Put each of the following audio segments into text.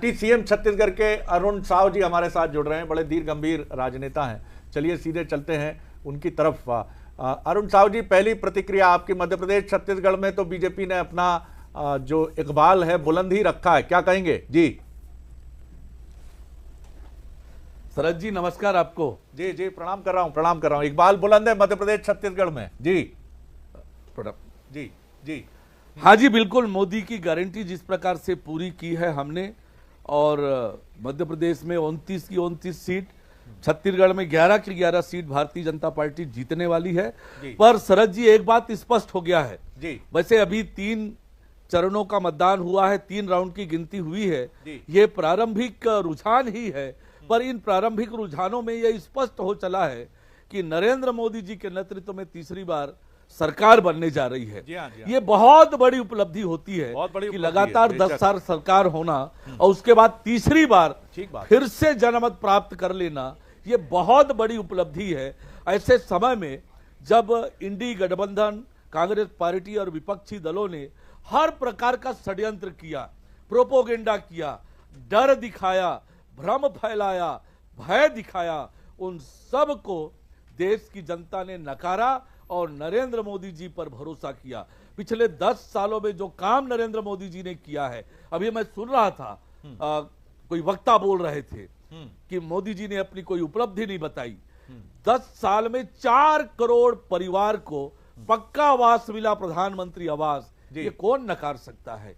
Deputy CM Chhattisgarh के अरुण साव जी हमारे साथ जुड़ रहे हैं, बड़े धीर गंभीर राजनेता हैं। चलिए सीधे चलते हैं उनकी तरफ। अरुण साव जी, पहली प्रतिक्रिया आपकी। मध्य प्रदेश छत्तीसगढ़ में तो बीजेपी ने अपना जो इकबाल है बुलंद ही रखा है, क्या कहेंगे जी? शरद जी नमस्कार आपको। जी जी, प्रणाम कर रहा हूं। इकबाल बुलंद है मध्य प्रदेश छत्तीसगढ़ में जी। प्रणाम जी जी। हाँ जी, बिल्कुल। मोदी की गारंटी जिस प्रकार से पूरी की है हमने, और मध्य प्रदेश में 29 की 29 सीट, छत्तीसगढ़ में 11 की 11 सीट भारतीय जनता पार्टी जीतने वाली है। पर शरद जी, एक बात स्पष्ट हो गया है जी। वैसे अभी 3 चरणों का मतदान हुआ है, 3 राउंड की गिनती हुई है। ये प्रारंभिक रुझान ही है, पर इन प्रारंभिक रुझानों में यह स्पष्ट हो चला है कि नरेंद्र मोदी जी के नेतृत्व में तीसरी बार सरकार बनने जा रही है। जी हाँ, जी हाँ। ये बहुत बड़ी उपलब्धि होती है कि लगातार 10 साल सरकार होना और उसके बाद तीसरी बार फिर से जनमत प्राप्त कर लेना, ये बहुत बड़ी उपलब्धि है। ऐसे समय में जब इंडी गठबंधन, कांग्रेस पार्टी और विपक्षी दलों ने हर प्रकार का षड्यंत्र किया, प्रोपोगेंडा किया, डर दिखाया, भ्रम फैलाया, भय दिखाया, उन सब को देश की जनता ने नकारा और नरेंद्र मोदी जी पर भरोसा किया। पिछले 10 सालों में जो काम नरेंद्र मोदी जी ने किया है, अभी मैं सुन रहा था कोई वक्ता बोल रहे थे कि मोदी जी ने अपनी कोई उपलब्धि नहीं बताई। 10 साल में 4 करोड़ परिवार को पक्का आवास मिला, प्रधानमंत्री आवास, ये कौन नकार सकता है?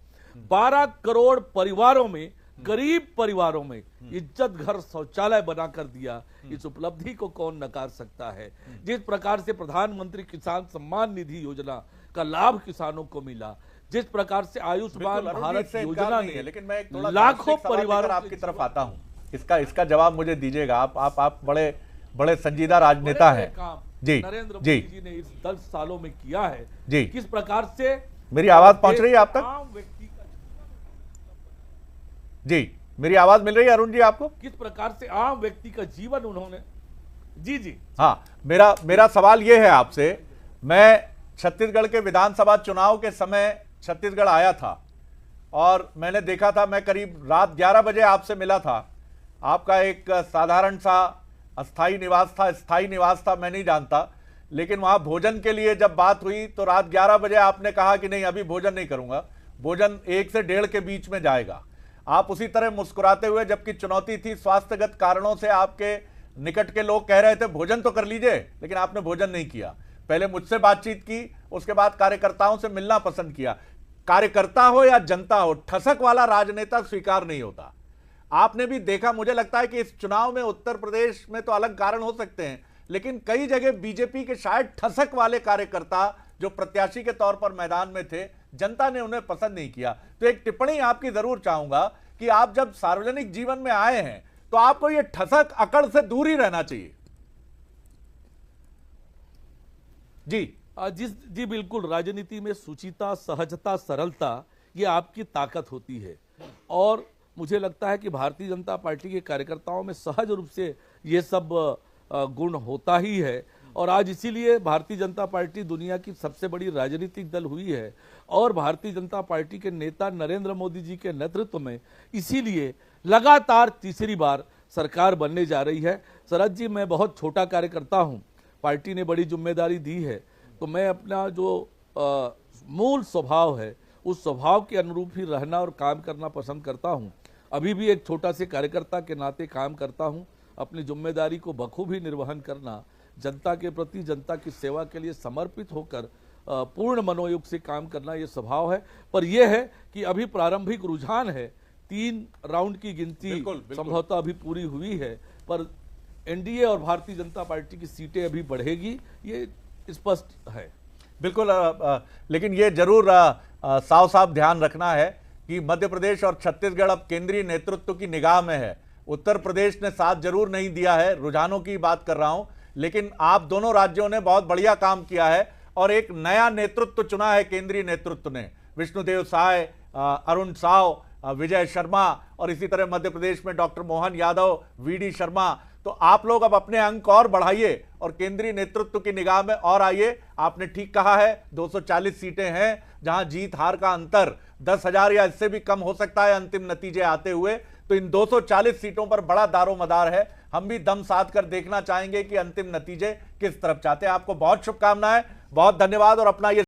12 करोड़ परिवारों में, गरीब परिवारों में इज्जत घर शौचालय बनाकर दिया, इस उपलब्धि को कौन नकार सकता है? जिस प्रकार से प्रधानमंत्री किसान सम्मान निधि योजना का लाभ किसानों को मिला, जिस प्रकार से आयुष्मान भारत योजना ने, लेकिन मैं लाखों परिवारों आपकी तरफ आता हूं, इसका जवाब मुझे दीजिएगा। आप बड़े संजीदा राजनेता हैं जी। नरेंद्र मोदी जी ने इस 10 सालों में किया है जी। किस प्रकार से मेरी आवाज पहुंच रही है आप तक? जी, मेरी आवाज मिल रही है अरुण जी आपको? किस प्रकार से आम व्यक्ति का जीवन उन्होंने, जी जी हाँ, मेरा सवाल यह है आपसे। मैं छत्तीसगढ़ के विधानसभा चुनाव के समय छत्तीसगढ़ आया था और मैंने देखा था, मैं करीब रात 11 बजे आपसे मिला था। आपका एक साधारण सा अस्थाई निवास था, स्थायी निवास था, मैं नहीं जानता, लेकिन वहां भोजन के लिए जब बात हुई तो रात 11 बजे आपने कहा कि नहीं, अभी भोजन नहीं करूंगा, भोजन 1 से 1:30 के बीच में जाएगा। आप उसी तरह मुस्कुराते हुए, जबकि चुनौती थी, स्वास्थ्यगत कारणों से आपके निकट के लोग कह रहे थे भोजन तो कर लीजिए, लेकिन आपने भोजन नहीं किया। पहले मुझसे बातचीत की, उसके बाद कार्यकर्ताओं से मिलना पसंद किया। कार्यकर्ता हो या जनता हो, ठसक वाला राजनेता स्वीकार नहीं होता। आपने भी देखा, मुझे लगता है कि इस चुनाव में उत्तर प्रदेश में तो अलग कारण हो सकते हैं, लेकिन कई जगह बीजेपी के शायद ठसक वाले कार्यकर्ता जो प्रत्याशी के तौर पर मैदान में थे, जनता ने उन्हें पसंद नहीं किया। तो एक टिप्पणी आपकी जरूर चाहूंगा कि आप जब सार्वजनिक जीवन में आए हैं तो आपको यह ठसक अकड़ से दूर ही रहना चाहिए। जी जी बिल्कुल। राजनीति में शुचिता, सहजता, सरलता, ये आपकी ताकत होती है, और मुझे लगता है कि भारतीय जनता पार्टी के कार्यकर्ताओं में सहज रूप से ये सब गुण होता ही है। और आज इसीलिए भारतीय जनता पार्टी दुनिया की सबसे बड़ी राजनीतिक दल हुई है, और भारतीय जनता पार्टी के नेता नरेंद्र मोदी जी के नेतृत्व में इसीलिए लगातार तीसरी बार सरकार बनने जा रही है। शरद जी, मैं बहुत छोटा कार्यकर्ता हूं, पार्टी ने बड़ी जिम्मेदारी दी है, तो मैं अपना जो मूल स्वभाव है उस स्वभाव के अनुरूप ही रहना और काम करना पसंद करता हूं। अभी भी एक छोटा से कार्यकर्ता के नाते काम करता हूं। अपनी जिम्मेदारी को बखूबी निर्वहन करना, जनता के प्रति, जनता की सेवा के लिए समर्पित होकर पूर्ण मनोयोग से काम करना, ये स्वभाव है। पर यह है कि अभी प्रारंभिक रुझान है, 3 राउंड की गिनती संभवतः अभी पूरी हुई है, पर एनडीए और भारतीय जनता पार्टी की सीटें अभी बढ़ेगी, ये स्पष्ट है। बिल्कुल। लेकिन ये जरूर साफ साफ ध्यान रखना है कि मध्य प्रदेश और छत्तीसगढ़ अब केंद्रीय नेतृत्व की निगाह में है। उत्तर प्रदेश ने साथ जरूर नहीं दिया है, रुझानों की बात कर रहा हूं, लेकिन आप दोनों राज्यों ने बहुत बढ़िया काम किया है और एक नया नेतृत्व चुना है केंद्रीय नेतृत्व ने। विष्णुदेव साय, अरुण साव, विजय शर्मा, और इसी तरह मध्य प्रदेश में डॉक्टर मोहन यादव, वीडी शर्मा। तो आप लोग अब अपने अंक और बढ़ाइए और केंद्रीय नेतृत्व की निगाह में और आइए। आपने ठीक कहा है, 240 सीटें हैं जहां जीत हार का अंतर 10,000 या इससे भी कम हो सकता है अंतिम नतीजे आते हुए। तो इन 240 सीटों पर बड़ा दारोमदार है। हम भी दम साध कर देखना चाहेंगे कि अंतिम नतीजे किस तरफ चाहते हैं। आपको बहुत शुभकामनाएं, बहुत धन्यवाद और अपना ये